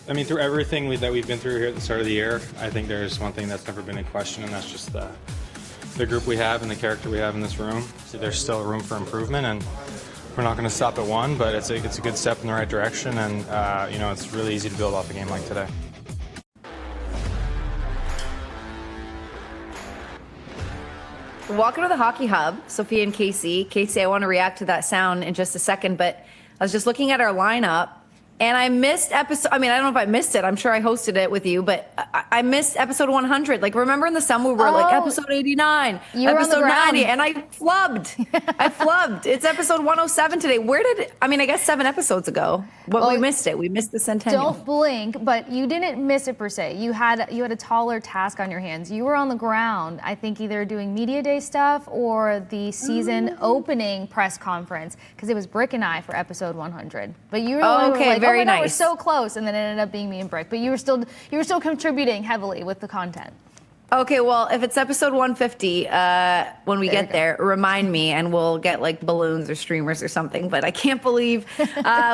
I mean, through everything that we've been through here at the start of the year, I think there's one thing that's never been in question, and that's just the group we have and the character we have in this room. So there's still room for improvement, and we're not going to stop at one, but it's a good step in the right direction, and it's really easy to build off a game like today. Welcome to the Hockey Hub, Sophia and Kasey. Kasey, I want to react to that sound in just a second, but I was just looking at our lineup, and I missed episode. I mean, I don't know if I missed it. I'm sure I hosted it with you, but I missed episode 100. Like, remember in the summer we were like episode 89, episode 90, and I flubbed. I flubbed. It's episode 107 today. I guess 7 episodes ago, but we missed it. We missed the centennial. Don't blink, but you didn't miss it per se. You had a taller task on your hands. You were on the ground, I think, either doing media day stuff or the season opening press conference, because it was Brick and I for episode 100. But you were the one who were like, very nice. We're nice. so close, and then it ended up being me and Brick. But you were still contributing heavily with the content. Okay, well, if it's episode 150, when we get there, remind me, and we'll get like balloons or streamers or something. But I can't believe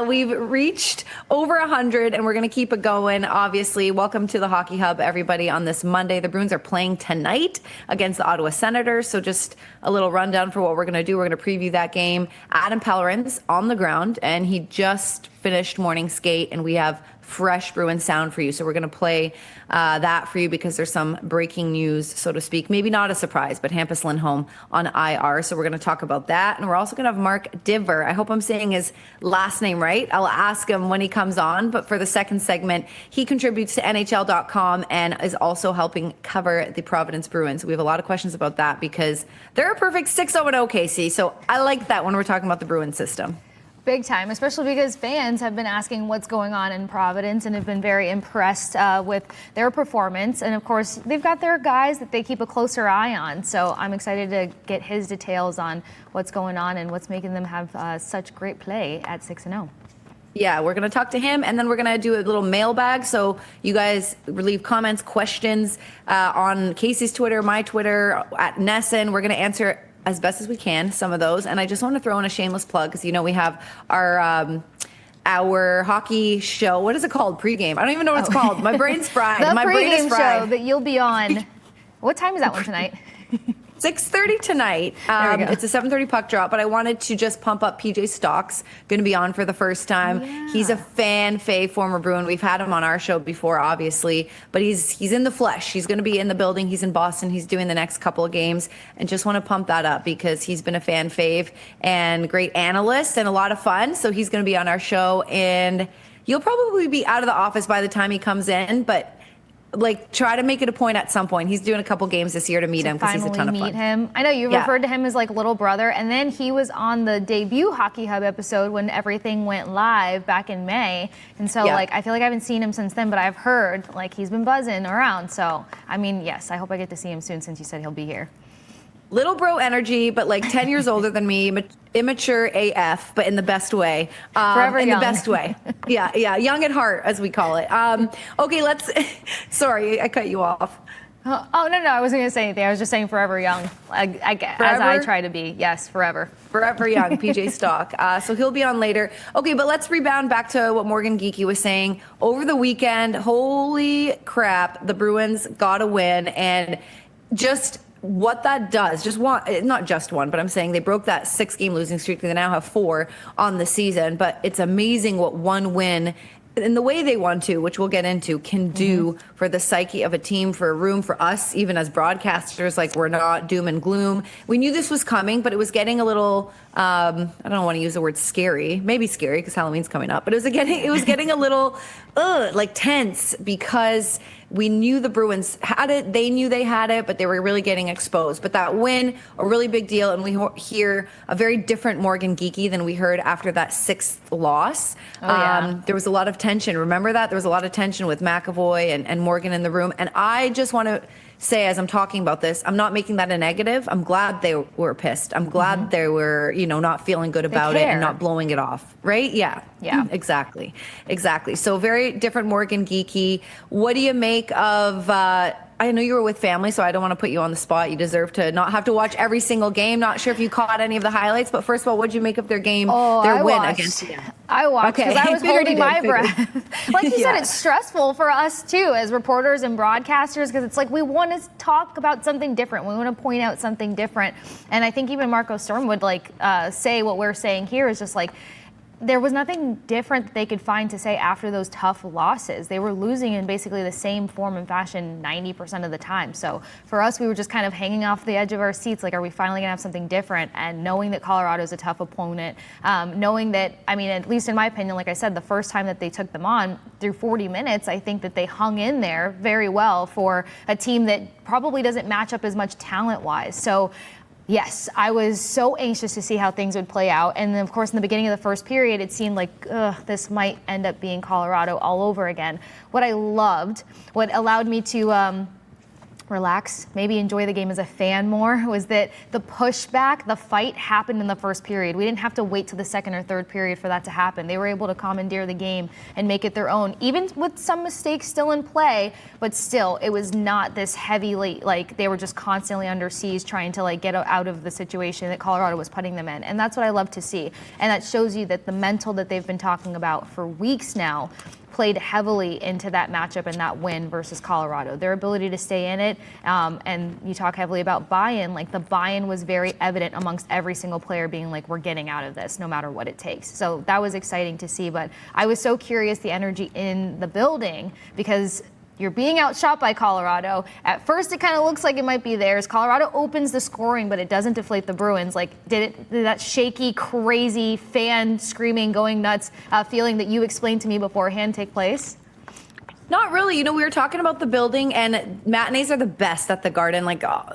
we've reached over 100, and we're going to keep it going. Obviously, welcome to the Hockey Hub, everybody, on this Monday. The Bruins are playing tonight against the Ottawa Senators. So just a little rundown for what we're going to do. We're going to preview that game. Adam Pellerin's on the ground, and he just finished morning skate, and we have fresh Bruin sound for you. So we're going to play that for you because there's some breaking news, so to speak. Maybe not a surprise, but Hampus Lindholm on IR. So we're going to talk about that. And we're also going to have Mark Divver. I hope I'm saying his last name right. I'll ask him when he comes on. But for the second segment, he contributes to NHL.com and is also helping cover the Providence Bruins. We have a lot of questions about that because they're a perfect 6-0-0, Kasey. So I like that when we're talking about the Bruin system. Big time, especially because fans have been asking what's going on in Providence and have been very impressed with their performance. And of course, they've got their guys that they keep a closer eye on. So I'm excited to get his details on what's going on and what's making them have such great play at 6-0. Yeah, we're going to talk to him, and then we're going to do a little mailbag. So you guys leave comments, questions on Kasey's Twitter, my Twitter, at Nesson. We're going to answer as best as we can some of those. And I just want to throw in a shameless plug because, we have our hockey show. What is it called? Pregame. I don't even know what it's called. My brain's fried. The My brain is pregame fried. show that you'll be on. What time is that one tonight? 6:30 tonight. It's a 7:30 puck drop, but I wanted to just pump up PJ Stock's going to be on for the first time. Yeah. He's a fan fave former Bruin. We've had him on our show before, obviously, but he's in the flesh. He's going to be in the building. He's in Boston. He's doing the next couple of games, and just want to pump that up because he's been a fan fave and great analyst and a lot of fun. So he's going to be on our show, and you'll probably be out of the office by the time he comes in, but try to make it a point at some point. He's doing a couple games this year to meet him because he's a ton of fun. Meet him. I know you referred to him as like little brother, and then he was on the debut Hockey Hub episode when everything went live back in May. And so I feel like I haven't seen him since then, but I've heard he's been buzzing around. So I mean, yes, I hope I get to see him soon since you said he'll be here. Little bro energy, but 10 years older than me, immature AF, but in the best way. Forever young. In the best way. Yeah, young at heart, as we call it. Okay, sorry, I cut you off. Oh, no, I wasn't going to say anything. I was just saying forever young, as I try to be. Yes, forever. Forever young, PJ Stock. So he'll be on later. Okay, but let's rebound back to what Morgan Geekie was saying. Over the weekend, holy crap, the Bruins got a win, and just what that does, not just one, but I'm saying they broke that 6-game losing streak. They now have 4 on the season, but it's amazing what one win and the way they won to, which we'll get into, can do for the psyche of a team, for a room, for us, even as broadcasters. We're not doom and gloom. We knew this was coming, but it was getting a little, I don't want to use the word scary, maybe scary because Halloween's coming up, but it was getting a little tense because we knew the Bruins had it. They knew they had it, but they were really getting exposed. But that win, a really big deal, and we hear a very different Morgan Geekie than we heard after that 6th loss. There was a lot of tension. Remember that? There was a lot of tension with McAvoy and Morgan in the room. And I just want to say, as I'm talking about this, I'm not making that a negative. I'm glad they were pissed. I'm glad they were, not feeling good about it and not blowing it off. Right? Yeah. Exactly. So very different Morgan Geekie. What do you make of, I know you were with family, so I don't want to put you on the spot. You deserve to not have to watch every single game. Not sure if you caught any of the highlights, but first of all, what did you make of their game, their win against you? I watched because I was holding my breath. Like you said, it's stressful for us too as reporters and broadcasters because it's like we want to talk about something different. We want to point out something different. And I think even Marco Sturm would say what we're saying here is just like, there was nothing different that they could find to say after those tough losses. They were losing in basically the same form and fashion 90% of the time. So for us, we were just kind of hanging off the edge of our seats. Like, are we finally going to have something different? And knowing that Colorado is a tough opponent, knowing that, I mean, at least in my opinion, like I said, the first time that they took them on through 40 minutes, I think that they hung in there very well for a team that probably doesn't match up as much talent-wise. So yes, I was so anxious to see how things would play out. And then, of course, in the beginning of the first period, it seemed like this might end up being Colorado all over again. What I loved, what allowed me to relax, maybe enjoy the game as a fan more, was that the pushback, the fight happened in the first period. We didn't have to wait till the second or third period for that to happen. They were able to commandeer the game and make it their own, even with some mistakes still in play, but still, it was not this heavy, like they were just constantly under siege trying to get out of the situation that Colorado was putting them in. And that's what I love to see. And that shows you that the mental that they've been talking about for weeks now played heavily into that matchup and that win versus Colorado. Their ability to stay in it, and you talk heavily about buy-in, the buy-in was very evident amongst every single player being like, we're getting out of this no matter what it takes. So that was exciting to see, but I was so curious the energy in the building because you're being outshot by Colorado. At first, it kind of looks like it might be theirs. Colorado opens the scoring, but it doesn't deflate the Bruins. Did that shaky, crazy fan screaming, going nuts feeling that you explained to me beforehand take place? Not really. You know, we were talking about the building, and matinees are the best at the Garden.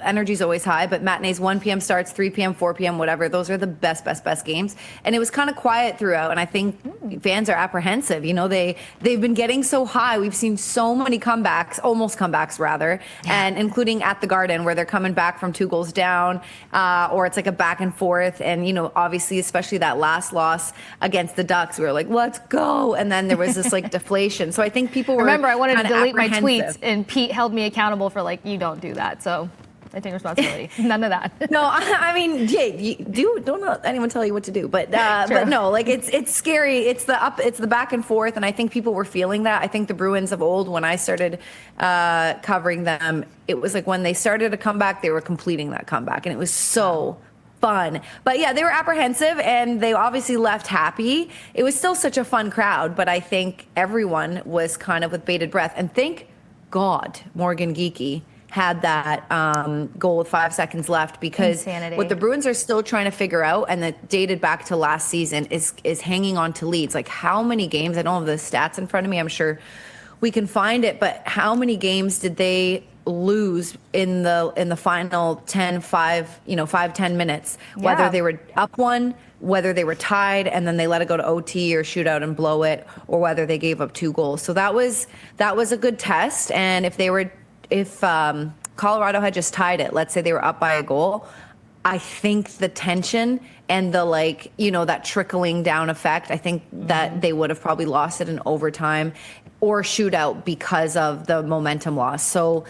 Energy's always high, but matinees 1 p.m. starts, 3 p.m., 4 p.m., whatever. Those are the best games. And it was kind of quiet throughout, and I think fans are apprehensive. You know, they've been getting so high. We've seen so many comebacks, almost comebacks rather, and including at the Garden where they're coming back from 2 goals down, or it's like a back and forth. And, you know, obviously, especially that last loss against the Ducks, we were like, let's go. And then there was this deflation. So I think people were. Remember, I wanted to delete my tweets, and Pete held me accountable for you don't do that. So I take responsibility. None of that. No, I mean, Jay, don't let anyone tell you what to do. But no, it's scary. It's the back and forth, and I think people were feeling that. I think the Bruins of old, when I started covering them, it was like when they started a comeback, they were completing that comeback, and it was so fun. But yeah, they were apprehensive and they obviously left happy. It was still such a fun crowd, but I think everyone was kind of with bated breath. And thank God Morgan Geekie had that goal with 5 seconds left, because what the Bruins are still trying to figure out, and that dated back to last season, is hanging on to leads. How many games, I don't have the stats in front of me, I'm sure we can find it, but how many games did they lose in the final 5-10 minutes, whether they were up 1, whether they were tied and then they let it go to OT or shootout and blow it, or whether they gave up 2 goals. So that was a good test. And if Colorado had just tied it, let's say they were up by a goal, I think the tension and the that trickling down effect, I think that they would have probably lost it in overtime or shootout because of the momentum loss. So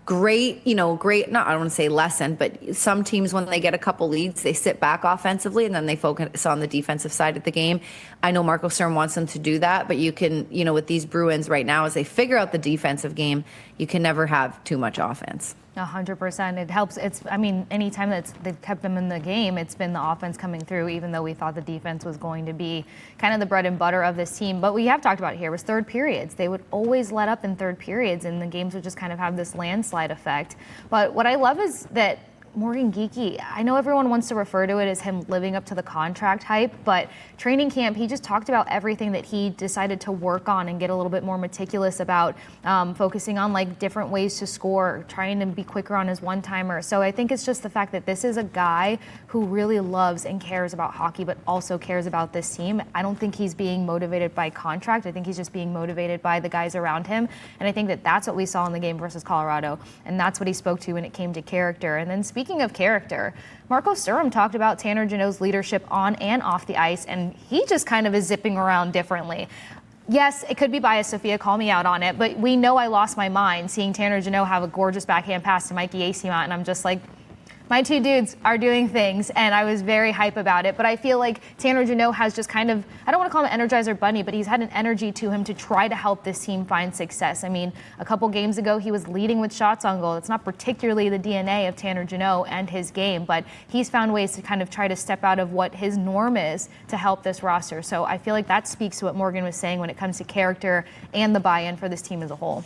great, I don't want to say lesson, but some teams, when they get a couple leads, they sit back offensively and then they focus on the defensive side of the game. I know Marco Sturm wants them to do that, but you can, with these Bruins right now, as they figure out the defensive game, you can never have too much offense. 100%. It helps. Anytime they've kept them in the game, it's been the offense coming through, even though we thought the defense was going to be kind of the bread and butter of this team. But we have talked about it here was third periods. They would always let up in third periods, and the games would just kind of have this landslide effect. But what I love is that Morgan Geekie, I know everyone wants to refer to it as him living up to the contract hype, but training camp, he just talked about everything that he decided to work on and get a little bit more meticulous about, focusing on different ways to score, trying to be quicker on his one-timer. So I think it's just the fact that this is a guy who really loves and cares about hockey, but also cares about this team. I don't think he's being motivated by contract. I think he's just being motivated by the guys around him. And I think that that's what we saw in the game versus Colorado. And that's what he spoke to when it came to character. And then speaking of character, Marco Sturm talked about Tanner Jeannot's leadership on and off the ice, and he just kind of is zipping around differently. Yes, it could be biased. Sophia, call me out on it. But we know I lost my mind seeing Tanner Jeannot have a gorgeous backhand pass to Mikey Eyssimont, and I'm just like, my two dudes are doing things, and I was very hype about it. But I feel like Tanner Jeannot has just kind of, I don't want to call him an Energizer Bunny, but he's had an energy to him to try to help this team find success. I mean, a couple games ago, he was leading with shots on goal. It's not particularly the DNA of Tanner Jeannot and his game, but he's found ways to kind of try to step out of what his norm is to help this roster. So I feel like that speaks to what Morgan was saying when it comes to character and the buy-in for this team as a whole.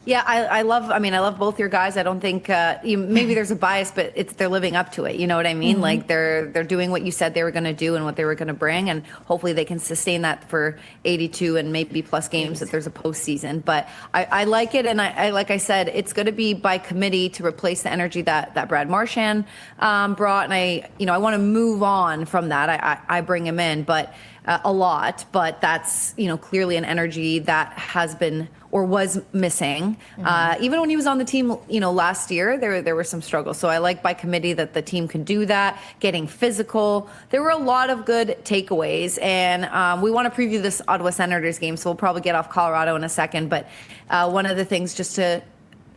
Yeah, I love both your guys. I don't think maybe there's a bias, but they're living up to it. You know what I mean? Mm-hmm. Like they're doing what you said they were going to do and what they were going to bring, and hopefully they can sustain that for 82 and maybe plus games if there's a postseason. But I like it, and I like I said, it's going to be by committee to replace the energy that Brad Marchand brought, and I want to move on from that. I bring him in, but a lot, but that's clearly an energy that has been or was missing. Even when he was on the team, last year, there were some struggles. So I like by committee that the team can do that, getting physical. There were a lot of good takeaways, and we want to preview this Ottawa Senators game, so we'll probably get off Colorado in a second. But one of the things, just to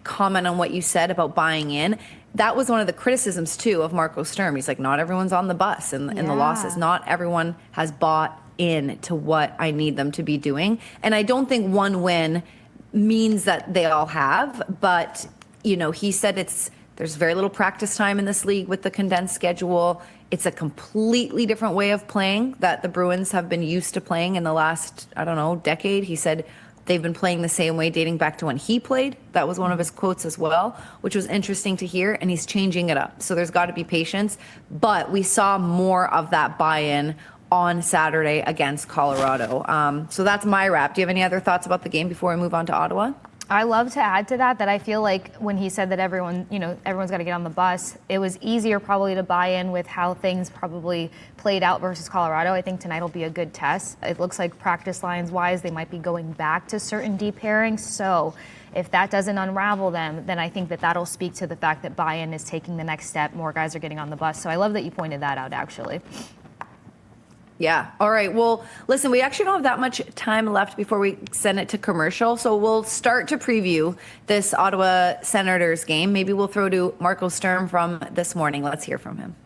comment on what you said about buying in, that was one of the criticisms, too, of Marco Sturm. He's like, not everyone's on the bus in the losses. Not everyone has bought in to what I need them to be doing. And I don't think one win means that they all have, but he said there's very little practice time in this league with the condensed schedule. It's a completely different way of playing that the Bruins have been used to playing in the last, decade. He said they've been playing the same way dating back to when he played. That was one of his quotes as well, which was interesting to hear, and he's changing it up. So there's got to be patience, but we saw more of that buy-in on Saturday against Colorado. So that's my wrap. Do you have any other thoughts about the game before we move on to Ottawa? I love to add to that I feel like when he said that everyone's got to get on the bus, it was easier probably to buy in with how things probably played out versus Colorado. I think tonight will be a good test. It looks like practice lines wise, they might be going back to certain deep pairings. So if that doesn't unravel them, then I think that'll speak to the fact that buy-in is taking the next step. More guys are getting on the bus. So I love that you pointed that out, actually. Yeah. All right. Well, listen, we actually don't have that much time left before we send it to commercial. So we'll start to preview this Ottawa Senators game. Maybe we'll throw to Marco Sturm from this morning. Let's hear from him.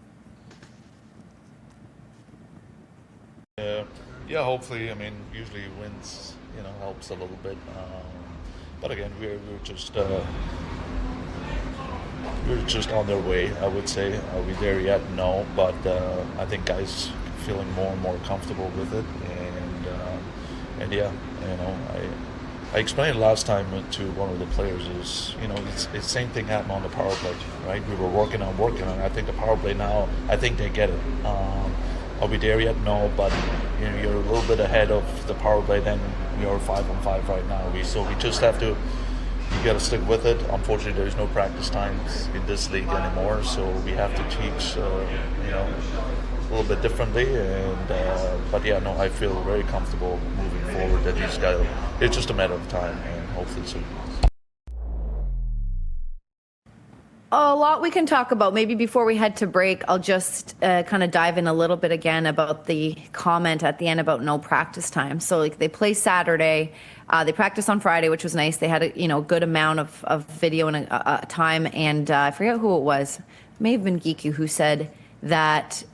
Yeah, hopefully. I mean, usually wins, helps a little bit. But again, we're just on their way, I would say. Are we there yet? No. But I think guys feeling more and more comfortable with it, and yeah, I explained last time to one of the players is it's the same thing happened on the power play, right? We were working on. I think the power play now, I think they get it. Are we there yet? No, but you're a little bit ahead of the power play than you're 5-on-5 right now. We just have to. You got to stick with it. Unfortunately, there's no practice times in this league anymore, so we have to teach. A little bit differently, but yeah, no, I feel very comfortable moving forward that these guys, it's just a matter of time, and hopefully soon. A lot we can talk about. Maybe before we head to break, I'll just kind of dive in a little bit again about the comment at the end about no practice time. So they play Saturday, they practice on Friday, which was nice. They had a good amount of video and a time, and I forget who it was. It may have been Geeky who said that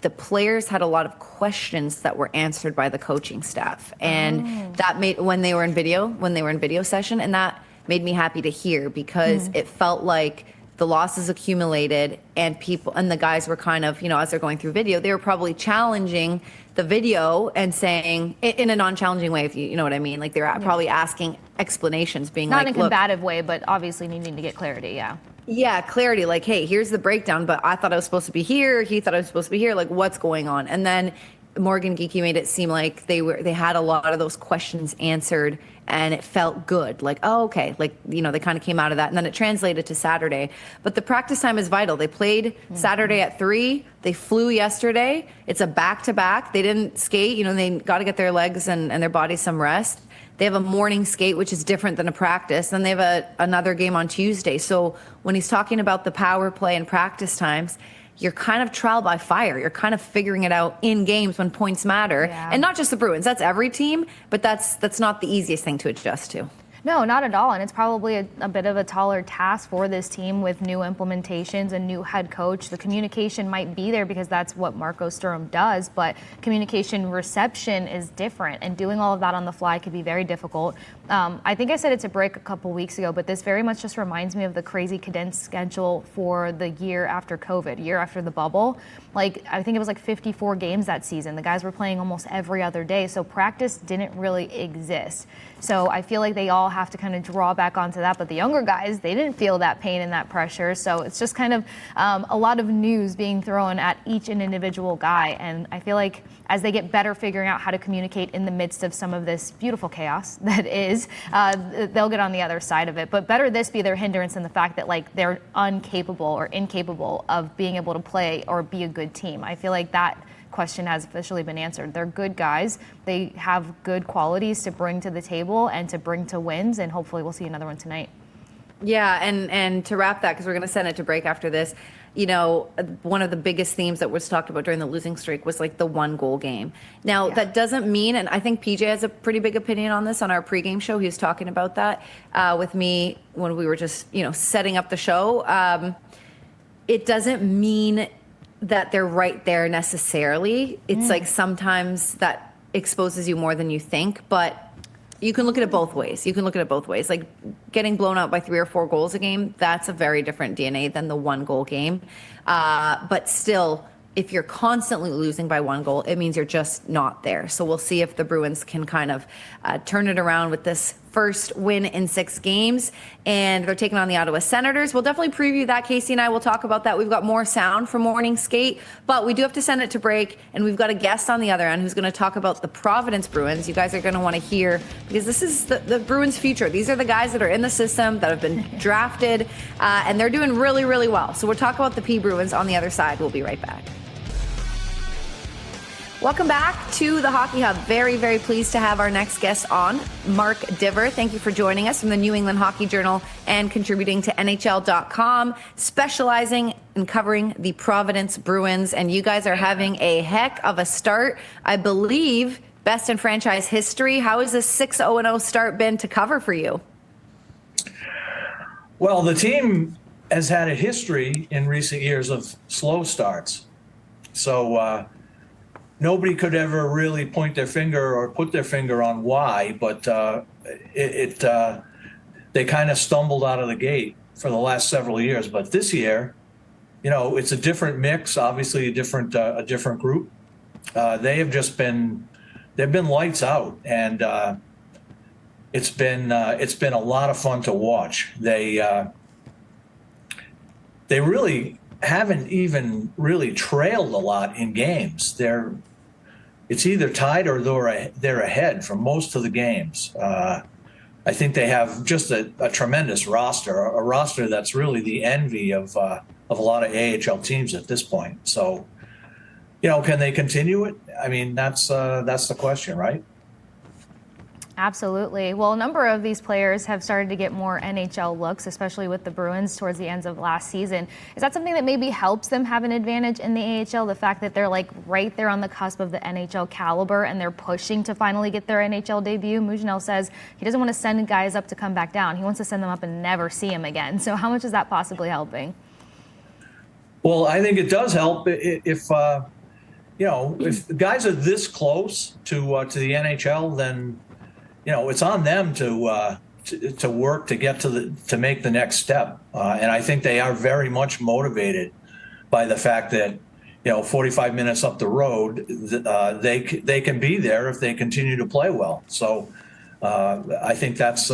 the players had a lot of questions that were answered by the coaching staff, and that made when they were in video session, and that made me happy to hear because it felt like the losses accumulated and the guys were kind of, as they're going through video, they were probably challenging the video and saying in a non-challenging way, if you know what I mean, like they're probably asking explanations, being not like, in a combative way, but obviously needing to get clarity. Yeah, clarity, like, hey, here's the breakdown, but I thought I was supposed to be here. He thought I was supposed to be here. Like, what's going on? And then Morgan Geeky made it seem like they had a lot of those questions answered, and it felt good. Like, oh, okay. Like, they kind of came out of that. And then it translated to Saturday. But the practice time is vital. They played Saturday at 3. They flew yesterday. It's a back-to-back. They didn't skate. They got to get their legs and their body some rest. They have a morning skate, which is different than a practice. Then they have another game on Tuesday. So when he's talking about the power play and practice times, you're kind of trial by fire. You're kind of figuring it out in games when points matter. Yeah. And not just the Bruins, that's every team, but that's not the easiest thing to adjust to. No, not at all. And it's probably a bit of a taller task for this team with new implementations, a new head coach. The communication might be there because that's what Marco Sturm does, but communication reception is different. And doing all of that on the fly could be very difficult. I think I said it to break a couple weeks ago, but this very much just reminds me of the crazy condensed schedule for the year after COVID, year after the bubble. Like, I think it was like 54 games that season. The guys were playing almost every other day, so practice didn't really exist. So I feel like they all have to kind of draw back onto that. But the younger guys, they didn't feel that pain and that pressure. So it's just kind of a lot of news being thrown at each individual guy. And I feel like as they get better figuring out how to communicate in the midst of some of this beautiful chaos that is, they'll get on the other side of it. But better this be their hindrance than the fact that like they're incapable or incapable of being able to play or be a good team. I feel like that question has officially been answered. They're good guys. They have good qualities to bring to the table and to bring to wins, and hopefully we'll see another one tonight. Yeah, and to wrap that, because we're going to send it to break after this, you know, one of the biggest themes that was talked about during the losing streak was like the 1-goal game. Now, that doesn't mean, and I think PJ has a pretty big opinion on this on our pregame show. He was talking about that with me when we were just, you know, setting up the show. It doesn't mean that they're right there necessarily. It's like sometimes that exposes you more than you think, but you can look at it both ways. Like getting blown out by 3 or 4 goals a game, that's a very different DNA than the 1-goal game. But still, if you're constantly losing by 1 goal, it means you're just not there. So we'll see if the Bruins can kind of turn it around with this first win in 6 games. And they're taking on the Ottawa Senators. We'll definitely preview that. Kasey and I will talk about that. We've got more sound for morning skate, but we do have to send it to break. And we've got a guest on the other end who's going to talk about the Providence Bruins. You guys are going to want to hear, because this is the Bruins' future. These are the guys that are in the system, that have been drafted, and they're doing really, really well. So we'll talk about the P-Bruins on the other side. We'll be right back. Welcome back to the Hockey Hub. Very, very pleased to have our next guest on, Mark Divver. Thank you for joining us from the New England Hockey Journal and contributing to NHL.com, specializing in covering the Providence Bruins. And you guys are having a heck of a start. I believe best in franchise history. How has this 6-0-0 start been to cover for you? Well, the team has had a history in recent years of slow starts. So, nobody could ever really point their finger or put their finger on why, but they kind of stumbled out of the gate for the last several years. But this year, you know, it's a different mix, obviously a different group. They've been lights out, and it's been a lot of fun to watch. They really haven't even really trailed a lot in games. It's either tied or they're ahead for most of the games. I think they have just a tremendous roster, a roster that's really the envy of a lot of AHL teams at this point. So, you know, can they continue it? I mean, that's the question, right? Absolutely. Well, a number of these players have started to get more NHL looks, especially with the Bruins towards the ends of last season. Is that something that maybe helps them have an advantage in the AHL? The fact that they're like right there on the cusp of the NHL caliber and they're pushing to finally get their NHL debut. Mougenel says he doesn't want to send guys up to come back down. He wants to send them up and never see them again. So how much is that possibly helping? Well, I think it does help if if guys are this close to the NHL, then you know, it's on them to work to get to make the next step. And I think they are very much motivated by the fact that, you know, 45 minutes up the road, they can be there if they continue to play well. So I think that's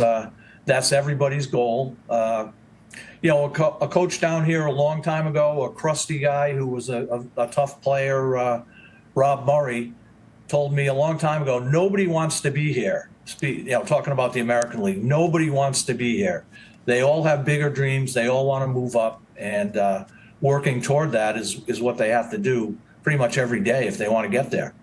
everybody's goal. You know, a coach down here a long time ago, a crusty guy who was a tough player, Rob Murray, told me a long time ago, nobody wants to be here. You know, talking about the American League, nobody wants to be here. They all have bigger dreams. They all want to move up, and working toward that is what they have to do pretty much every day if they want to get there.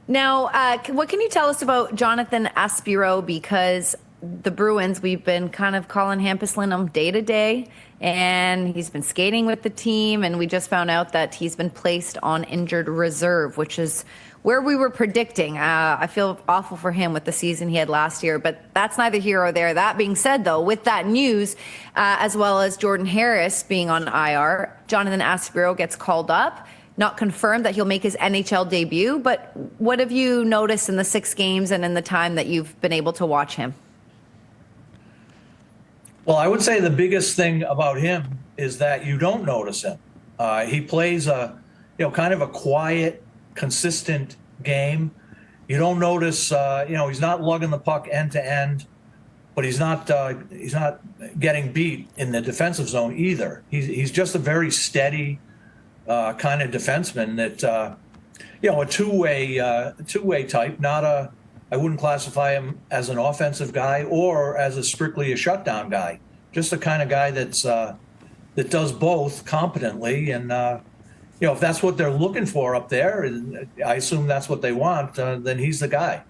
Now, what can you tell us about Jonathan Aspirot? Because the Bruins, we've been kind of calling Hampus Lindholm day to day, and he's been skating with the team, and we just found out that he's been placed on injured reserve, which is where we were predicting. I feel awful for him with the season he had last year, but that's neither here or there. That being said, though, with that news, as well as Jordan Harris being on IR, Jonathan Aspirot gets called up. Not confirmed that he'll make his NHL debut, but what have you noticed in the 6 games and in the time that you've been able to watch him? Well, I would say the biggest thing about him is that you don't notice him. He plays kind of a quiet, consistent game. You don't notice, he's not lugging the puck end to end, but he's not getting beat in the defensive zone either. He's just a very steady kind of defenseman that, a two-way type, I wouldn't classify him as an offensive guy or as strictly a shutdown guy. Just the kind of guy that does both competently. And, if that's what they're looking for up there, and I assume that's what they want, then he's the guy.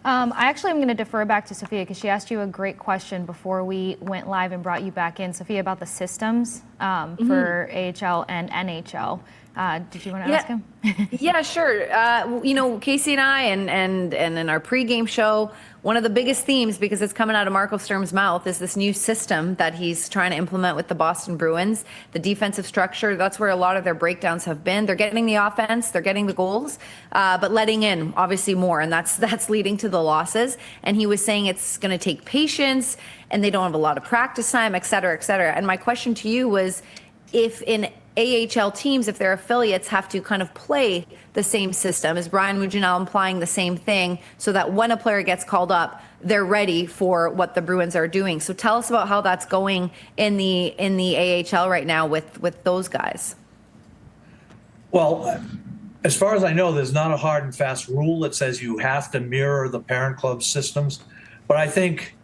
I actually am going to defer back to Sophia because she asked you a great question before we went live and brought you back in, Sophia, about the systems for AHL and NHL. Did you want to ask him? Yeah, sure. Kasey and I, and in our pregame show, one of the biggest themes, because it's coming out of Marco Sturm's mouth, is this new system that he's trying to implement with the Boston Bruins, the defensive structure. That's where a lot of their breakdowns have been. They're getting the offense, they're getting the goals, but letting in obviously more, and that's leading to the losses. And he was saying it's going to take patience, and they don't have a lot of practice time, et cetera, et cetera. And my question to you was, if in AHL teams, if their affiliates have to kind of play the same system, is Brian Mujinal implying the same thing so that when a player gets called up, they're ready for what the Bruins are doing? So tell us about how that's going in the AHL right now with those guys. Well, as far as I know, there's not a hard and fast rule that says you have to mirror the parent club systems. But I think,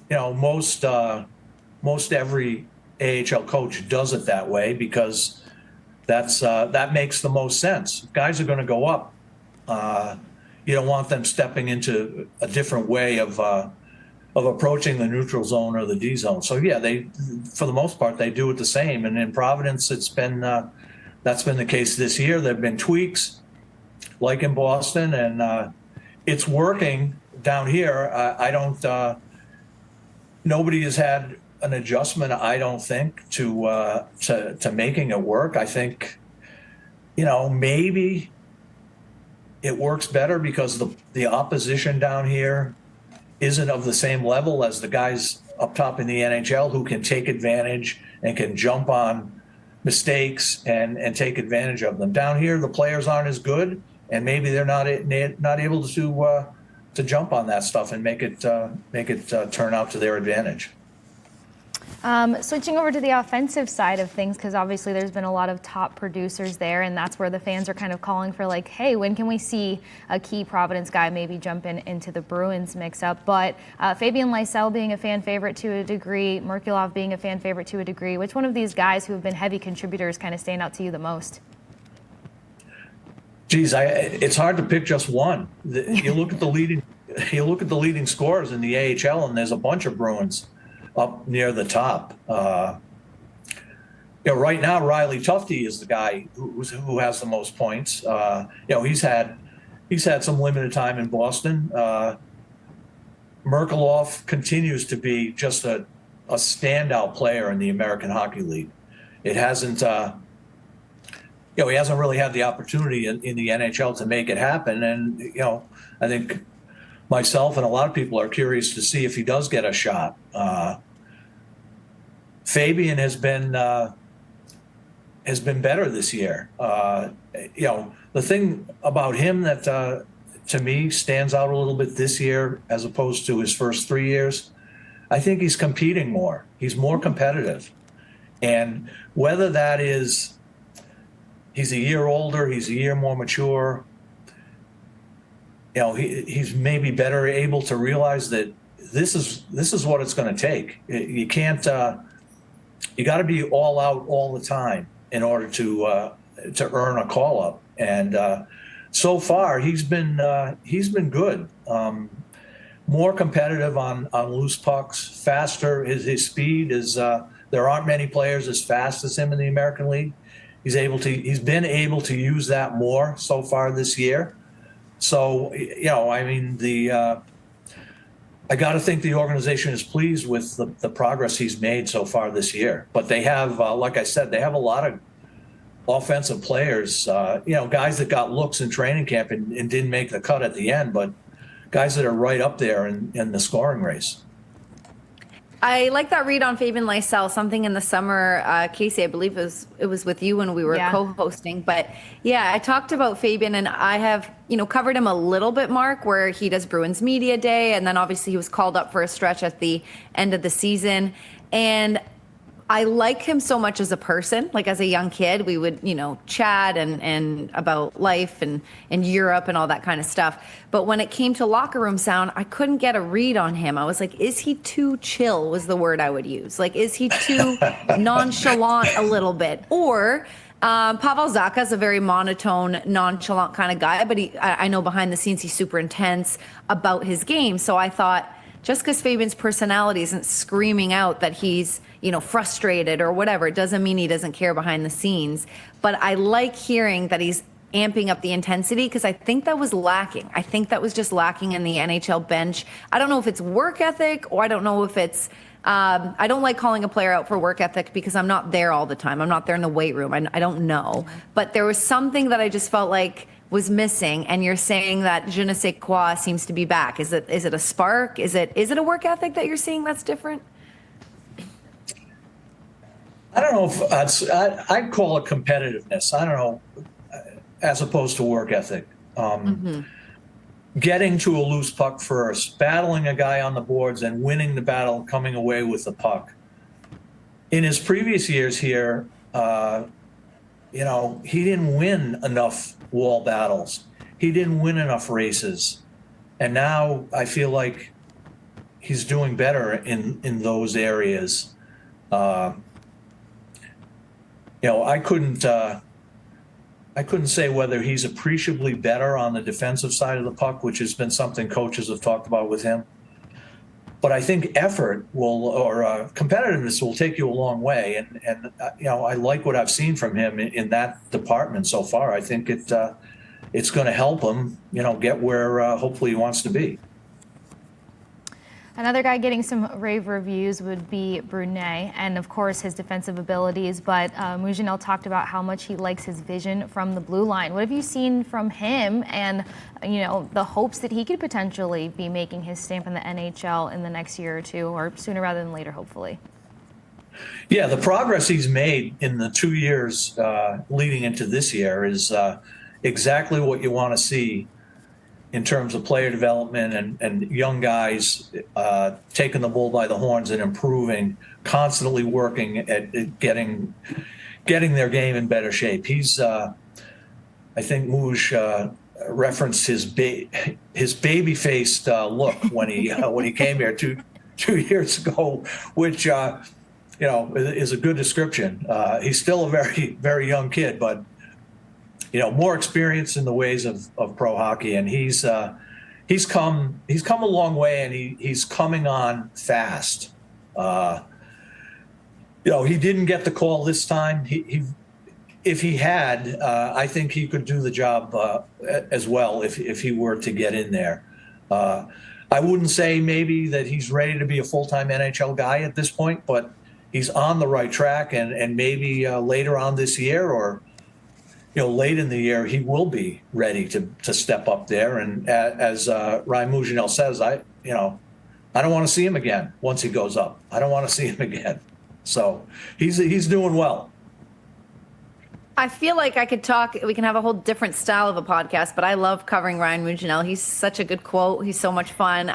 most every AHL coach does it that way because that makes the most sense. If guys are going to go up, you don't want them stepping into a different way of approaching the neutral zone or the D zone. So yeah, for the most part they do it the same. And in Providence, that's been the case this year. There've been tweaks, like in Boston, and it's working down here. Nobody has had an adjustment, I don't think, to making it work. I think, maybe it works better because the opposition down here isn't of the same level as the guys up top in the NHL who can take advantage and can jump on mistakes and take advantage of them. Down here, the players aren't as good, and maybe they're not able to jump on that stuff and make it turn out to their advantage. Switching over to the offensive side of things, because obviously there's been a lot of top producers there, and that's where the fans are kind of calling for, like, hey, when can we see a key Providence guy maybe jump into the Bruins mix-up? But Fabian Lysell being a fan favorite to a degree, Merkulov being a fan favorite to a degree, which one of these guys who have been heavy contributors kind of stand out to you the most? Geez, it's hard to pick just one. You look at the leading scorers in the AHL, and there's a bunch of Bruins up near the top. Right now, Riley Tufte is the guy who has the most points. He's had some limited time in Boston. Merkulov continues to be just a standout player in the American Hockey League. It hasn't, he hasn't really had the opportunity in the NHL to make it happen. And, I think myself and a lot of people are curious to see if he does get a shot. Fabian has been better this year. The thing about him that to me stands out a little bit this year as opposed to his first 3 years, I think he's competing more. He's more competitive. And whether that is he's a year older, he's a year more mature, he's maybe better able to realize that this is what it's going to take. You can't you got to be all out all the time in order to earn a call up. And so far he's been good. more competitive on loose pucks, faster. His speed is there aren't many players as fast as him in the American League. He's been able to use that more so far this year. So, I mean, I got to think the organization is pleased with the progress he's made so far this year. But they have, like I said, they have a lot of offensive players, guys that got looks in training camp and didn't make the cut at the end, but guys that are right up there in the scoring race. I like that read on Fabian Lysell. Something in the summer, Kasey, I believe it was with you when we were co-hosting. But yeah, I talked about Fabian, and I have covered him a little bit, Mark, where he does Bruins Media Day, and then obviously he was called up for a stretch at the end of the season. And I like him so much as a person. Like as a young kid, we would, chat and about life and Europe and all that kind of stuff. But when it came to locker room sound, I couldn't get a read on him. I was like, is he too chill was the word I would use. Like, is he too nonchalant a little bit? Or Pavel Zacha is a very monotone, nonchalant kind of guy, but I know behind the scenes he's super intense about his game. So I thought, just because Fabian's personality isn't screaming out that he's, frustrated or whatever, it doesn't mean he doesn't care behind the scenes. But I like hearing that he's amping up the intensity, because I think that was lacking. I think that was just lacking in the NHL bench. I don't know if it's work ethic, or I don't know if it's I don't like calling a player out for work ethic because I'm not there all the time. I'm not there in the weight room. I don't know. But there was something that I just felt like was missing, and you're saying that je ne sais quoi seems to be back. Is it a spark? Is it a work ethic that you're seeing that's different? I don't know if I'd call it competitiveness. I don't know, as opposed to work ethic. Getting to a loose puck first, battling a guy on the boards and winning the battle, coming away with the puck. In his previous years here, he didn't win enough wall battles. He didn't win enough races. And now I feel like he's doing better in those areas. I couldn't say whether he's appreciably better on the defensive side of the puck, which has been something coaches have talked about with him. But I think effort competitiveness will take you a long way. And I like what I've seen from him in that department so far. I think it's going to help him, get where hopefully he wants to be. Another guy getting some rave reviews would be Brunet, and of course his defensive abilities, but Mouginel talked about how much he likes his vision from the blue line. What have you seen from him, and the hopes that he could potentially be making his stamp in the NHL in the next year or two, or sooner rather than later, hopefully? Yeah, the progress he's made in the 2 years leading into this year is exactly what you want to see in terms of player development and young guys taking the bull by the horns and improving, constantly working at getting their game in better shape. He's, I think Mouge referenced his baby-faced look when he came here two years ago, which is a good description. He's still a very, very young kid, but more experience in the ways of pro hockey, and he's come a long way, and he's coming on fast. He didn't get the call this time. If he had, I think he could do the job as well if he were to get in there. I wouldn't say maybe that he's ready to be a full-time NHL guy at this point, but he's on the right track, and maybe later on this year or late in the year, he will be ready to step up there. And as Ryan Mouginel says, I don't want to see him again once he goes up. I don't want to see him again. So he's doing well. I feel like we can have a whole different style of a podcast, but I love covering Ryan Mouginel. He's such a good quote. He's so much fun.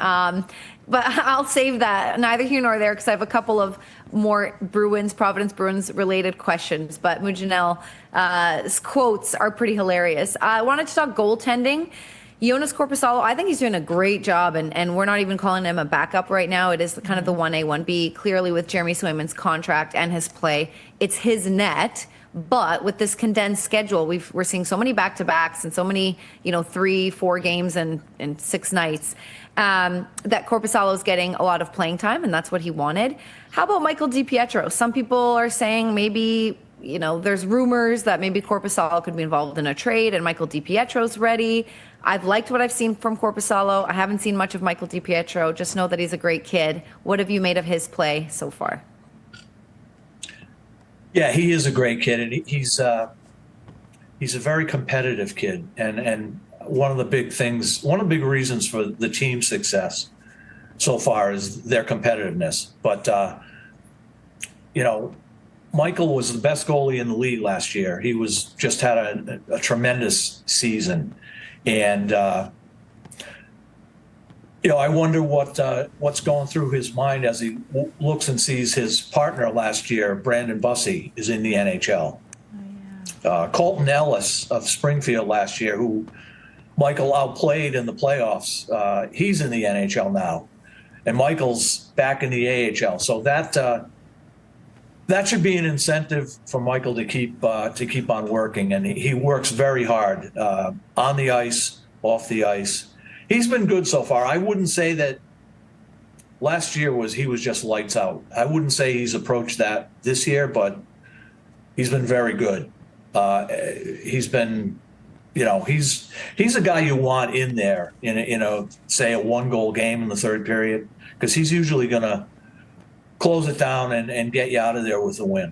But I'll save that, neither here nor there, because I have a couple of more Providence Bruins related questions. But Mouginel's quotes are pretty hilarious. I wanted to talk goaltending. Jonas Korpisalo, I think he's doing a great job, and we're not even calling him a backup right now. It is kind of the 1A, 1B. Clearly, with Jeremy Swayman's contract and his play, it's his net. But with this condensed schedule, we're seeing so many back-to-backs and so many, 3-4 games in 6 nights that Korpisalo is getting a lot of playing time, and that's what he wanted. How about Michael DiPietro? Some people are saying maybe, there's rumors that maybe Korpisalo could be involved in a trade, and Michael DiPietro's ready. I've liked what I've seen from Korpisalo. I haven't seen much of Michael DiPietro. Just know that he's a great kid. What have you made of his play so far? Yeah, he is a great kid, and he's a very competitive kid. And one of the big reasons for the team's success so far is their competitiveness. But Michael was the best goalie in the league last year. He had a tremendous season, and I wonder what's going through his mind as he looks and sees his partner last year, Brandon Bussey, is in the NHL. Colton Ellis of Springfield last year, who Michael outplayed in the playoffs, he's in the NHL now, and Michael's back in the AHL. So that should be an incentive for Michael to keep on working, and he works very hard on the ice, off the ice. He's been good so far. I wouldn't say that last year he was just lights out. I wouldn't say he's approached that this year, but he's been very good. He's been, he's a guy you want in there in a say a 1-goal game in the third period, because he's usually going to close it down and get you out of there with a win.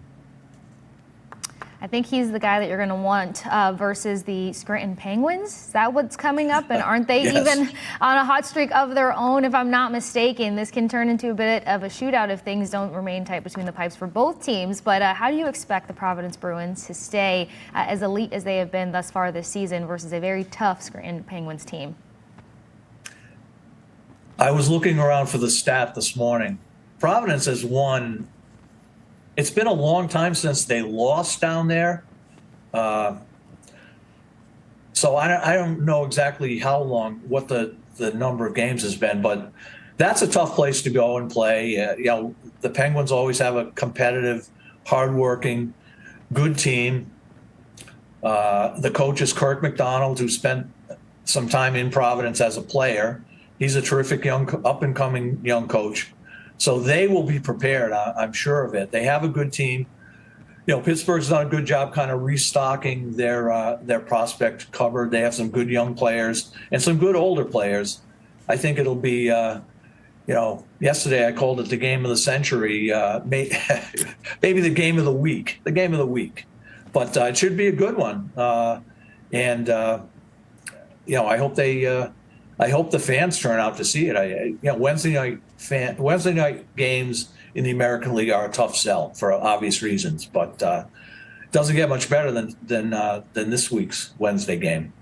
I think he's the guy that you're going to want versus the Scranton Penguins. Is that what's coming up? And aren't they Yes. even on a hot streak of their own? If I'm not mistaken, this can turn into a bit of a shootout if things don't remain tight between the pipes for both teams. But how do you expect the Providence Bruins to stay as elite as they have been thus far this season versus a very tough Scranton Penguins team? I was looking around for the stat this morning. Providence has won. It's been a long time since they lost down there. So I don't know exactly how long, what the number of games has been, but that's a tough place to go and play. The Penguins always have a competitive, hardworking, good team. The coach is Kirk McDonald, who spent some time in Providence as a player. He's a terrific up-and-coming young coach. So they will be prepared, I'm sure of it. They have a good team. Pittsburgh's done a good job kind of restocking their prospect cupboard. They have some good young players and some good older players. I think it'll be, yesterday I called it the game of the century, maybe the game of the week. But it should be a good one. I hope the fans turn out to see it. Wednesday night games in the American League are a tough sell for obvious reasons, but it doesn't get much better than this week's Wednesday game.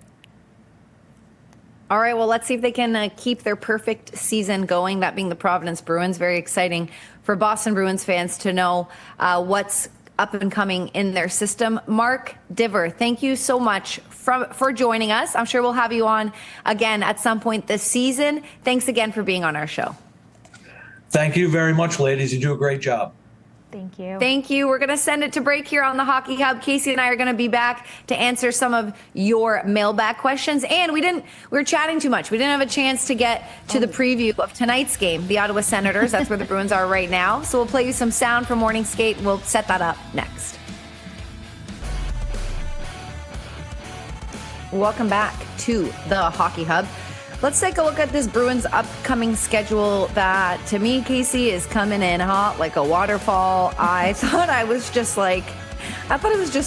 All right, well, let's see if they can keep their perfect season going, that being the Providence Bruins. Very exciting for Boston Bruins fans to know what's up and coming in their system. Mark Divver, thank you so much for joining us. I'm sure we'll have you on again at some point this season. Thanks again for being on our show. Thank you very much, ladies. You do a great job. Thank you. Thank you. We're going to send it to break here on the Hockey Hub. Kasey and I are going to be back to answer some of your mailbag questions. And we were chatting too much. We didn't have a chance to get to the preview of tonight's game, the Ottawa Senators. That's where the Bruins are right now. So we'll play you some sound from Morning Skate. We'll set that up next. Welcome back to the Hockey Hub. Let's take a look at this Bruins upcoming schedule that, to me, Kasey, is coming in hot like a waterfall. I thought it was just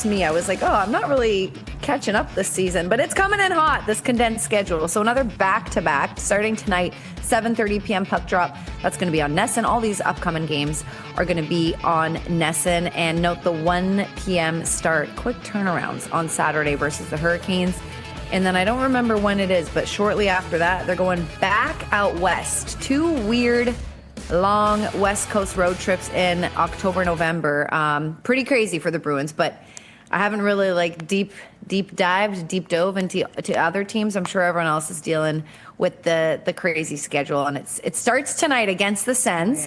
me. I was like, oh, I'm not really catching up this season, but it's coming in hot, this condensed schedule. So another back-to-back starting tonight, 7:30 p.m. puck drop. That's going to be on NESN. All these upcoming games are going to be on NESN. And note the 1 p.m. start, quick turnarounds on Saturday versus the Hurricanes. And then I don't remember when it is, but shortly after that, they're going back out west. 2 weird, long West Coast road trips in October, November. Pretty crazy for the Bruins, but I haven't really like deep dove into other teams. I'm sure everyone else is dealing with the crazy schedule, and it starts tonight against the Sens.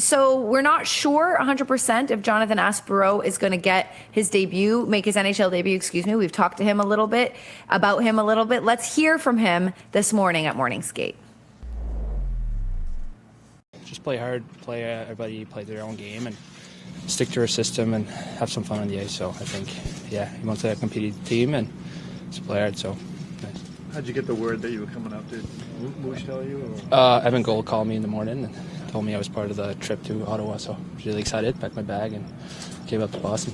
So we're not sure 100% if Jonathan Aspirot is going to make his NHL debut. Excuse me. We've talked to him a little bit about him a little bit. Let's hear from him this morning at Morning Skate. Just play hard, everybody play their own game, and stick to our system and have some fun on the ice. So I think, he wants a competitive team and just play hard. So nice. How'd you get the word that you were coming up? Did Moosh tell you? Or? Evan Gold called me in the morning and told me I was part of the trip to Ottawa. So I was really excited, packed my bag and came up to Boston.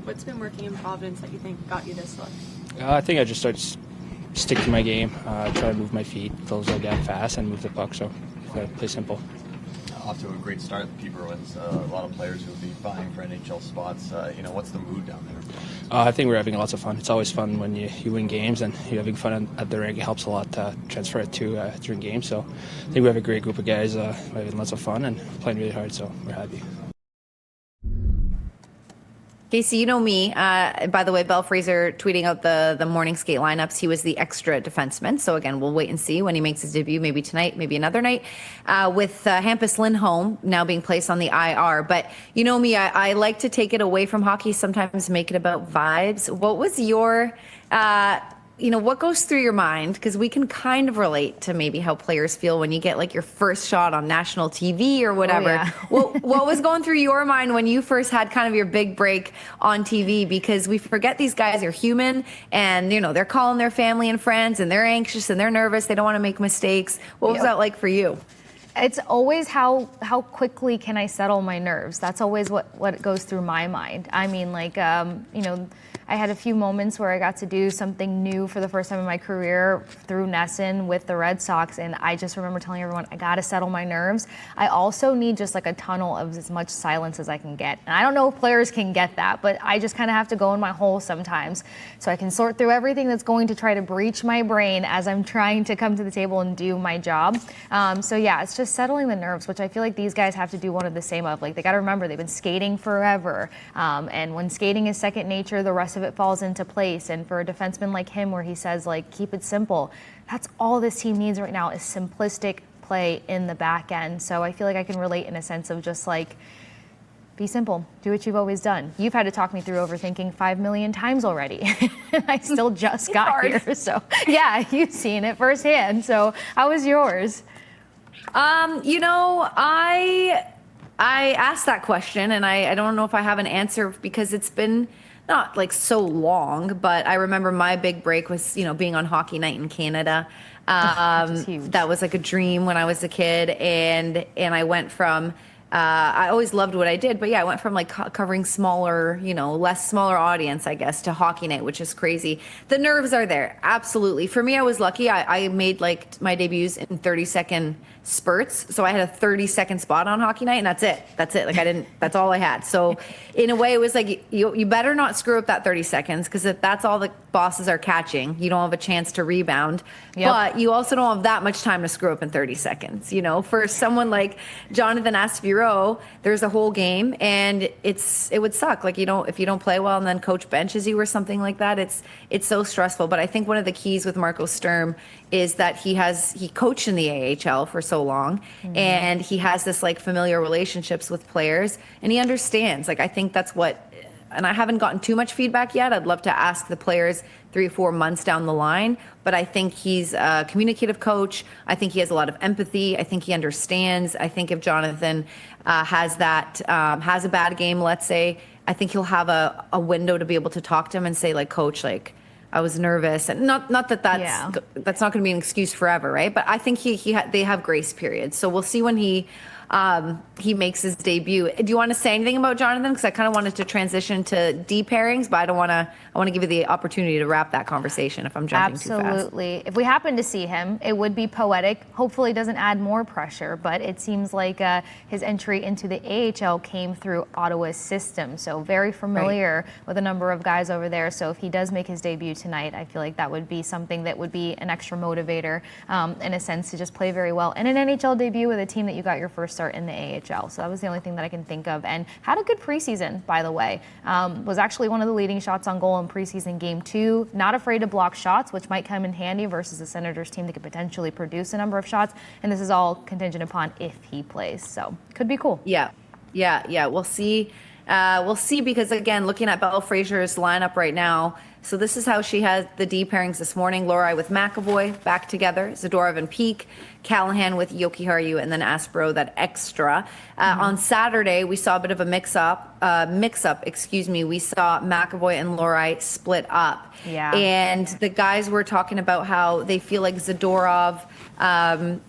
What's been working in Providence that you think got you this look? I think I just started stick to my game, try to move my feet, close the gap fast, and move the puck. So play simple. Off to a great start, the P-Bruins. A lot of players who will be vying for NHL spots. What's the mood down there? I think we're having lots of fun. It's always fun when you win games, and you're having fun at the rink. It helps a lot to transfer it to during games. So I think we have a great group of guys. We're having lots of fun and playing really hard, so we're happy. Kasey, you know me. By the way, Bell Fraser tweeting out the morning skate lineups. He was the extra defenseman. So again, we'll wait and see when he makes his debut, maybe tonight, maybe another night, with Hampus Lindholm now being placed on the IR. But you know me, I like to take it away from hockey, sometimes make it about vibes. What was your, what goes through your mind? Because we can kind of relate to maybe how players feel when you get like your first shot on national TV or whatever. Oh, yeah. What was going through your mind when you first had kind of your big break on TV? Because we forget these guys are human, and they're calling their family and friends, and they're anxious and they're nervous. They don't want to make mistakes. What was that like for you? It's always how quickly can I settle my nerves. That's always what goes through my mind. I mean, I had a few moments where I got to do something new for the first time in my career through Nesson with the Red Sox, and I just remember telling everyone, I gotta settle my nerves. I also need just like a tunnel of as much silence as I can get. And I don't know if players can get that, but I just kind of have to go in my hole sometimes so I can sort through everything that's going to try to breach my brain as I'm trying to come to the table and do my job. It's just settling the nerves, which I feel like these guys have to do one of the same of. Like, they gotta remember they've been skating forever. And when skating is second nature, the rest of it falls into place. And for a defenseman like him, where he says, like, keep it simple, that's all this team needs right now is simplistic play in the back end. So I feel like I can relate in a sense of just like, be simple, do what you've always done. You've had to talk me through overthinking 5 million times already. I still just got here. So yeah, you've seen it firsthand. So how was yours? I asked that question, and I don't know if I have an answer because it's been not like so long, but I remember my big break was, being on Hockey Night in Canada. That was like a dream when I was a kid, and I went from I always loved what I did, but I went from like covering smaller, smaller audience, I guess, to Hockey Night, which is crazy. The nerves are there, absolutely. For me, I was lucky. I made like my debuts in 30-second spurts, so I had a 30-second spot on Hockey Night, and that's it. Like that's all I had. So in a way, it was like you better not screw up that 30 seconds, because if that's all the bosses are catching, you don't have a chance to rebound. Yep. But you also don't have that much time to screw up in 30 seconds. For someone like Jonathan Aspirot, there's a whole game, and it would suck. Like, if you don't play well and then coach benches you or something like that, it's so stressful. But I think one of the keys with Marco Sturm is that he coached in the AHL for so long, and he has this like familiar relationships with players, and he understands. Like, I think that's what, and I haven't gotten too much feedback yet. I'd love to ask the players 3 or 4 months down the line, but I think he's a communicative coach. I think he has a lot of empathy. I think he understands. I think if Jonathan has a bad game, let's say, I think he'll have a window to be able to talk to him and say, like, coach, like, I was nervous, and not that that's not going to be an excuse forever, right? But I think they have grace periods, so we'll see when he makes his debut. Do you want to say anything about Jonathan? Because I kind of wanted to transition to D pairings, but I want to give you the opportunity to wrap that conversation if I'm jumping too fast. Absolutely. If we happen to see him, it would be poetic. Hopefully it doesn't add more pressure, but it seems like his entry into the AHL came through Ottawa's system, so very familiar with a number of guys over there. So if he does make his debut tonight, I feel like that would be something that would be an extra motivator in a sense to just play very well. And an NHL debut with a team that you got your first start in the AHL. So that was the only thing that I can think of. And had a good preseason, by the way. Was actually one of the leading shots on goal in preseason game 2. Not afraid to block shots, which might come in handy versus the Senators team that could potentially produce a number of shots. And this is all contingent upon if he plays. So could be cool. Yeah. We'll see. Because, again, looking at Belle Fraser's lineup right now, so this is how she has the D pairings this morning. Lori with McAvoy back together, Zadorov and Peak, Callahan with Jokiharju, and then Aspirot that extra. On Saturday, we saw a bit of a mix-up. We saw McAvoy and Lori split up. Yeah. And the guys were talking about how they feel like Zadorov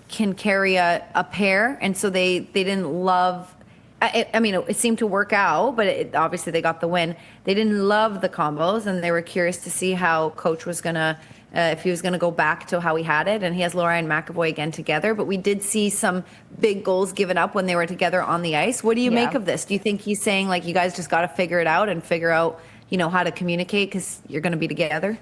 can carry a pair, and so they didn't love. I mean, it seemed to work out, but obviously they got the win. They didn't love the combos, and they were curious to see how Coach was if he was gonna go back to how he had it. And he has Laura and McAvoy again together, but we did see some big goals given up when they were together on the ice. What do you make of this? Do you think he's saying like you guys just got to figure it out and figure out, how to communicate because you're going to be together?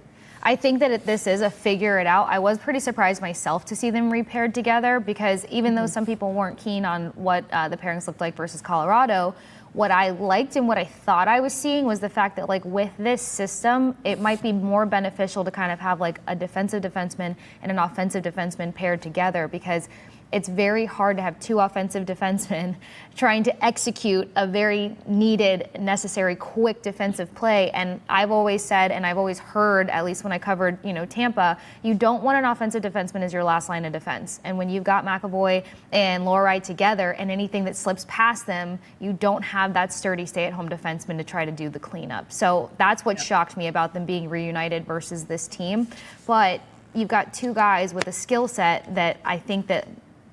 I think that this is a figure it out. I was pretty surprised myself to see them repaired together because even though some people weren't keen on what the pairings looked like versus Colorado, what I liked and what I thought I was seeing was the fact that like with this system, it might be more beneficial to kind of have like a defensive defenseman and an offensive defenseman paired together because it's very hard to have two offensive defensemen trying to execute a very needed, necessary, quick defensive play. And I've always said, and I've always heard, at least when I covered, Tampa, you don't want an offensive defenseman as your last line of defense. And when you've got McAvoy and Lorei together and anything that slips past them, you don't have that sturdy stay-at-home defenseman to try to do the cleanup. So that's what shocked me about them being reunited versus this team. But you've got two guys with a skill set that I think that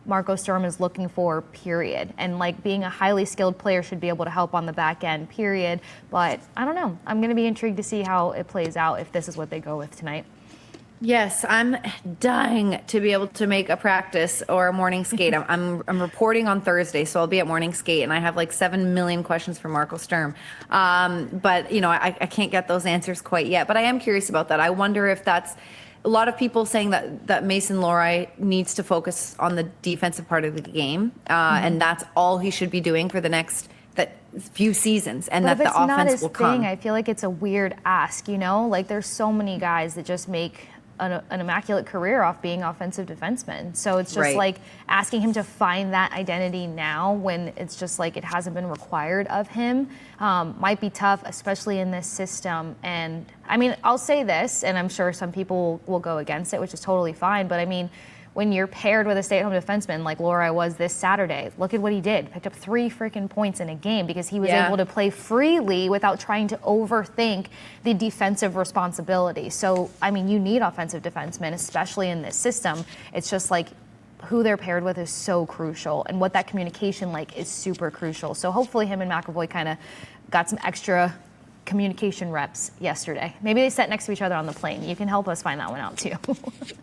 Marco Sturm is looking for, period. And like being a highly skilled player should be able to help on the back end, period. But I don't know. I'm going to be intrigued to see how it plays out if this is what they go with tonight. Yes, I'm dying to be able to make a practice or a morning skate. I'm reporting on Thursday, so I'll be at morning skate, and I have like 7 million questions for Marco Sturm. But, I can't get those answers quite yet. But I am curious about that. I wonder if that's a lot of people saying that Mason Lorei needs to focus on the defensive part of the game, and that's all he should be doing for the next few seasons, and but that the offense will come. I feel like it's a weird ask, Like there's so many guys that just make an immaculate career off being offensive defensemen. So it's just like asking him to find that identity now when it's just like it hasn't been required of him might be tough, especially in this system. And I mean, I'll say this, and I'm sure some people will go against it, which is totally fine. But I mean, when you're paired with a stay-at-home defenseman like Lorei was this Saturday, look at what he did. Picked up 3 freaking points in a game because he was able to play freely without trying to overthink the defensive responsibility. So, I mean, you need offensive defensemen, especially in this system. It's just like who they're paired with is so crucial, and what that communication like is super crucial. So hopefully him and McAvoy kind of got some extra communication reps yesterday. Maybe they sat next to each other on the plane. You can help us find that one out too.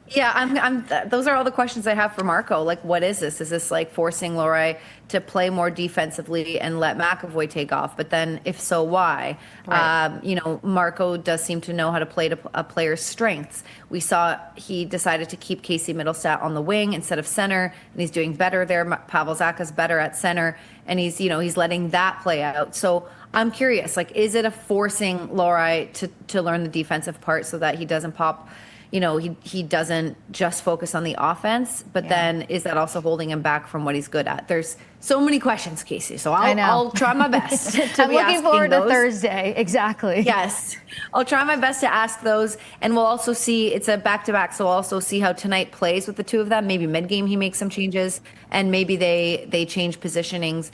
Yeah, those are all the questions I have for Marco. Like, what is this? Is this like forcing Lorei to play more defensively and let McAvoy take off? But then, if so, why? Right. Marco does seem to know how to play to a player's strengths. We saw he decided to keep Kasey Middlestat on the wing instead of center, and he's doing better there. Pavel Zacha's better at center, and he's letting that play out. So I'm curious, like, is it a forcing Lorei to learn the defensive part so that he doesn't pop, he doesn't just focus on the offense, but then is that also holding him back from what he's good at? There's so many questions, Kasey, so I'll try my best to I'm looking forward to Thursday. Exactly. Yes. I'll try my best to ask those, and we'll also see, it's a back-to-back, so we'll also see how tonight plays with the two of them. Maybe mid-game he makes some changes, and maybe they change positionings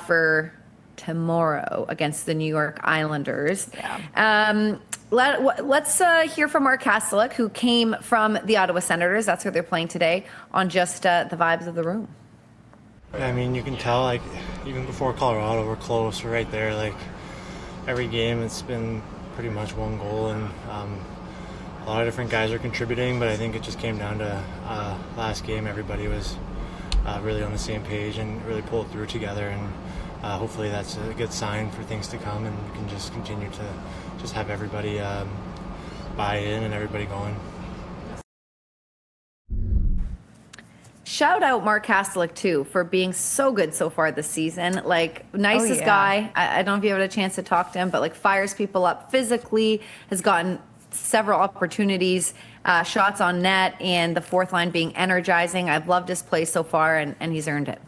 for tomorrow against the New York Islanders. Yeah. Let's hear from Mark Kastelic, who came from the Ottawa Senators. That's where they're playing today, on just the vibes of the room. I mean, you can tell, like, even before Colorado, we're close. We're right there. Like, every game, it's been pretty much one goal, and a lot of different guys are contributing, but I think it just came down to last game. Everybody was really on the same page and really pulled through together, and hopefully that's a good sign for things to come, and we can just continue to just have everybody buy in and everybody going. shout out Mark Kastelic too for being so good so far this season. Like, nicest guy. I don't know if you had a chance to talk to him, but like fires people up physically, has gotten several opportunities, shots on net, and the fourth line being energizing. I've loved his play so far, and he's earned it.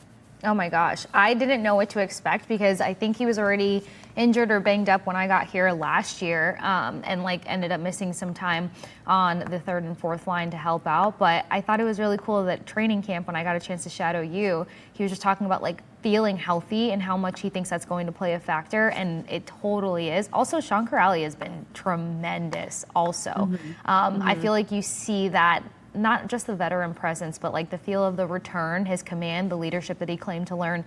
Oh my gosh. I didn't know what to expect because I think he was already injured or banged up when I got here last year, and like ended up missing some time on the third and fourth line to help out. But I thought it was really cool that training camp, when I got a chance to shadow you, he was just talking about like feeling healthy and how much he thinks that's going to play a factor, and it totally is. Also, Sean Kuraly has been tremendous also. I feel like you see that, not just the veteran presence, but like the feel of the return, his command, the leadership that he claimed to learn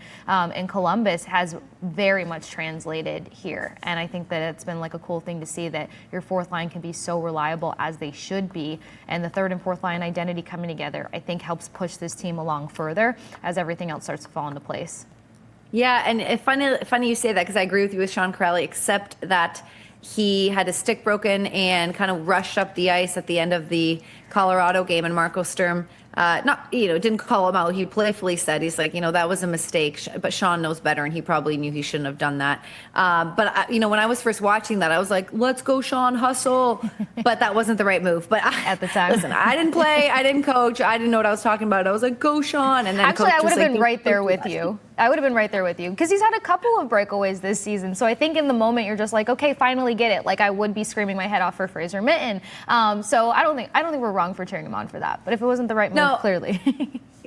in Columbus has very much translated here. And I think that it's been like a cool thing to see that your fourth line can be so reliable as they should be. And the third and fourth line identity coming together, I think helps push this team along further as everything else starts to fall into place. Yeah, and it's funny you say that, because I agree with you with Sean Kuraly, except that he had his stick broken and kind of rushed up the ice at the end of the Colorado game, and Marco Sturm didn't call him out. He playfully said, he's like, that was a mistake, but Sean knows better, and he probably knew he shouldn't have done that. But when I was first watching that, I was like, let's go, Sean, hustle. But that wasn't the right move. But at the time, listen, I didn't play, I didn't coach, I didn't know what I was talking about. I was like, go, Sean. And then actually, coach I would have was been right there with you. I would have been right there with you, because he's had a couple of breakaways this season. So I think in the moment you're just like, okay, finally get it. Like, I would be screaming my head off for Fraser Mitten. So I don't think we're wrong for cheering him on for that. But if it wasn't the right move, clearly.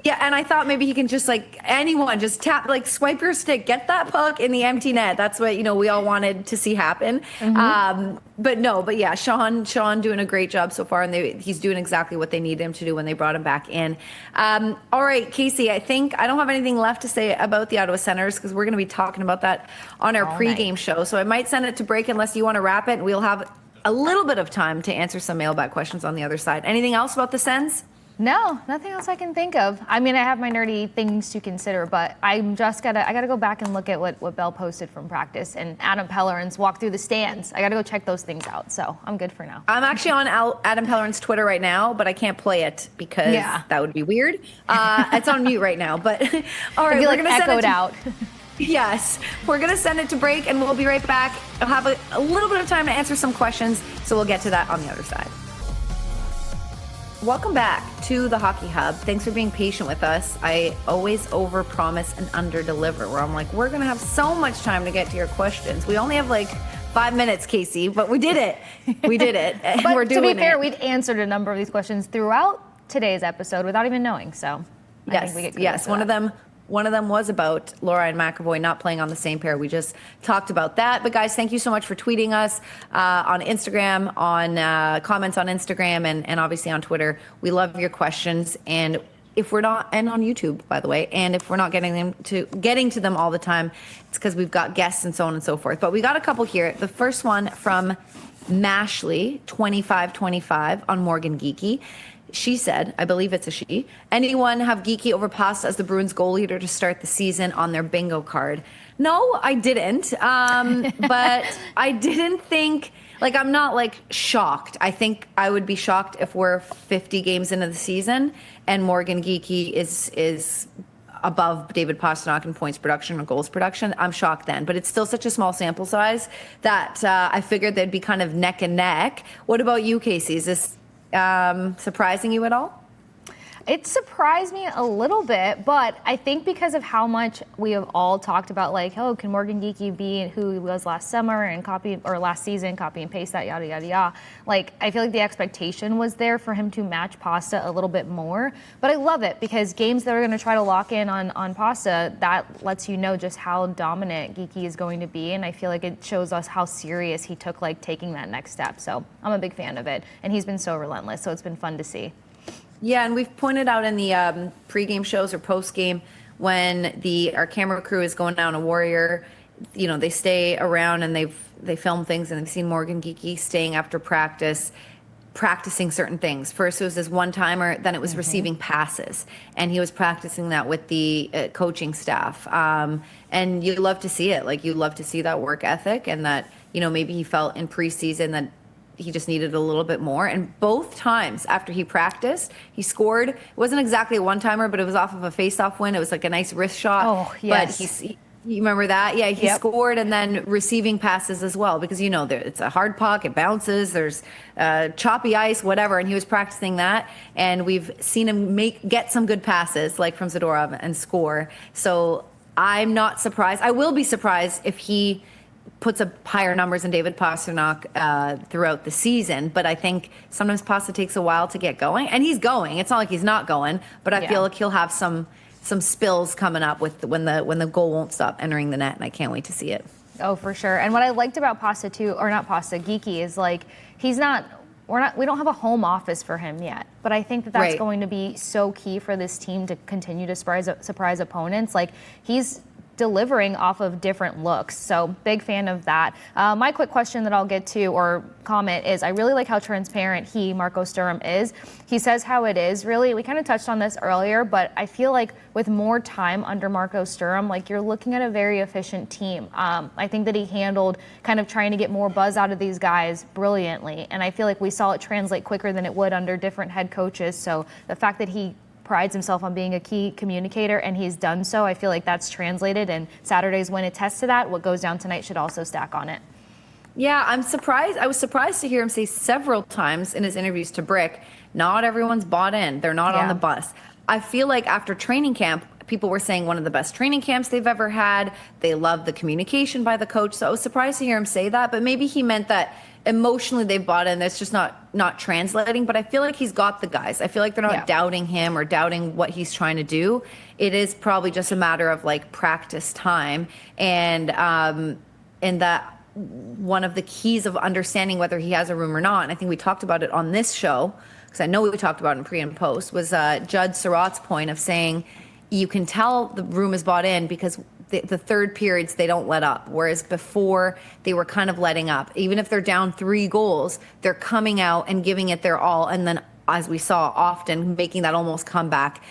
Yeah, and I thought maybe he can just anyone just tap, swipe your stick, get that puck in the empty net. That's what we all wanted to see happen. But yeah, Sean doing a great job so far, and he's doing exactly what they needed him to do when they brought him back in. All right, Kasey, I think I don't have anything left to say about the Ottawa Senators, because we're going to be talking about that on our pregame show. So I might send it to break unless you want to wrap it, and we'll have a little bit of time to answer some mailbag questions on the other side. Anything else about the Sens? No, nothing else I can think of. I mean, I have my nerdy things to consider, but I gotta go back and look at what Bell posted from practice and Adam Pellerin's walk through the stands. I gotta go check those things out. So I'm good for now. I'm actually on Adam Pellerin's Twitter right now, but I can't play it because that would be weird. It's on mute right now, but all right, we're gonna echo it out. Yes, we're going to send it to break, and we'll be right back. I'll have a little bit of time to answer some questions, so we'll get to that on the other side. Welcome back to the Hockey Hub. Thanks for being patient with us. I always overpromise and underdeliver, where I'm like, we're going to have so much time to get to your questions. We only have 5 minutes, Kasey, but we did it. We did it. But we're doing to be fair, we've answered a number of these questions throughout today's episode without even knowing, so I think we get credit for that. One of them was about Laura and McAvoy not playing on the same pair. We just talked about that. But guys, thank you so much for tweeting us on Instagram, on comments on Instagram, and obviously on Twitter. We love your questions, and if we're not, and on YouTube, by the way, and if we're not getting to them all the time, it's because we've got guests and so on and so forth. But we got a couple here. The first one from Mashley 2525 on Morgan Geeky. She said, I believe it's a she, anyone have Geeky over Pasta as the Bruins goal leader to start the season on their bingo card? No, I didn't. But I didn't think, I'm not shocked. I think I would be shocked if we're 50 games into the season and Morgan Geeky is above David Pastrnak in points production or goals production. I'm shocked then, but it's still such a small sample size that I figured they'd be kind of neck and neck. What about you, Kasey? Is this surprising you at all? It surprised me a little bit, but I think because of how much we have all talked about, can Morgan Geeky be who he was last summer and last season, copy and paste that, yada, yada, yada. I feel like the expectation was there for him to match Pasta a little bit more, but I love it because games that are going to try to lock in on Pasta, that lets you know just how dominant Geeky is going to be, and I feel like it shows us how serious he took taking that next step. So I'm a big fan of it, and he's been so relentless, so it's been fun to see. Yeah, and we've pointed out in the pregame shows or postgame when our camera crew is going down a Warrior, they stay around and they film things, and they've seen Morgan Geeky staying after practice, practicing certain things. First it was this one-timer, then it was receiving passes, and he was practicing that with the coaching staff. And you love to see it. You love to see that work ethic, and that maybe he felt in preseason that he just needed a little bit more. And both times after he practiced, he scored. It wasn't exactly a one-timer, but it was off of a face-off win. It was like a nice wrist shot. Oh, yes. But you remember that? Yeah, he scored, and then receiving passes as well, because it's a hard puck, it bounces, there's choppy ice, whatever, and he was practicing that, and we've seen him get some good passes, like from Zadorov, and score. So I'm not surprised. I will be surprised if he puts up higher numbers than David Pastrnak throughout the season, but I think sometimes Pasta takes a while to get going, and he's going. It's not like he's not going, but I feel like he'll have some spills coming up with when the goal won't stop entering the net, and I can't wait to see it. Oh, for sure. And what I liked about Pasta too, or not Pasta, Geeky, is like we don't have a home office for him yet, but I think that's going to be so key for this team to continue to surprise opponents. Like, he's delivering off of different looks. So big fan of that. My quick question that I'll get to, or comment, is I really like how transparent Marco Sturm is. He says how it is, really. We kind of touched on this earlier, but I feel like with more time under Marco Sturm, like, you're looking at a very efficient team. I think that he handled kind of trying to get more buzz out of these guys brilliantly. And I feel like we saw it translate quicker than it would under different head coaches. So the fact that he prides himself on being a key communicator, and he's done so, I feel like that's translated, and Saturday's win attests to that. What goes down tonight should also stack on it. Yeah, I'm surprised. I was surprised to hear him say several times in his interviews to Brick, not everyone's bought in. They're not on the bus. I feel like after training camp, people were saying one of the best training camps they've ever had. They love the communication by the coach. So I was surprised to hear him say that, but maybe he meant that emotionally they've bought in. That's just not translating, but I feel like he's got the guys. I feel like they're not doubting him or doubting what he's trying to do. It is probably just a matter of like practice time. And that one of the keys of understanding whether he has a room or not, and I think we talked about it on this show, because I know we talked about it in pre and post, was Judd Surratt's point of saying you can tell the room is bought in because the third periods, they don't let up. Whereas before, they were kind of letting up. Even if they're down 3 goals, they're coming out and giving it their all. And then, as we saw often, making that almost comeback,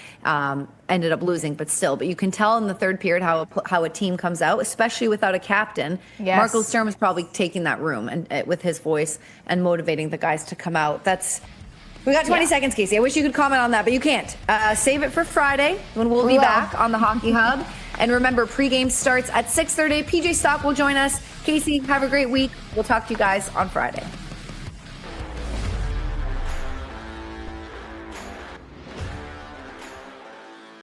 ended up losing, but still. But you can tell in the third period how a team comes out, especially without a captain. Yes. Marco Sturm is probably taking that room and with his voice and motivating the guys to come out. We got 20 seconds, Kasey. I wish you could comment on that, but you can't. Save it for Friday when we'll be back on the Hockey Hub. And remember, pregame starts at 6:30. PJ Stock will join us. Kasey, have a great week. We'll talk to you guys on Friday.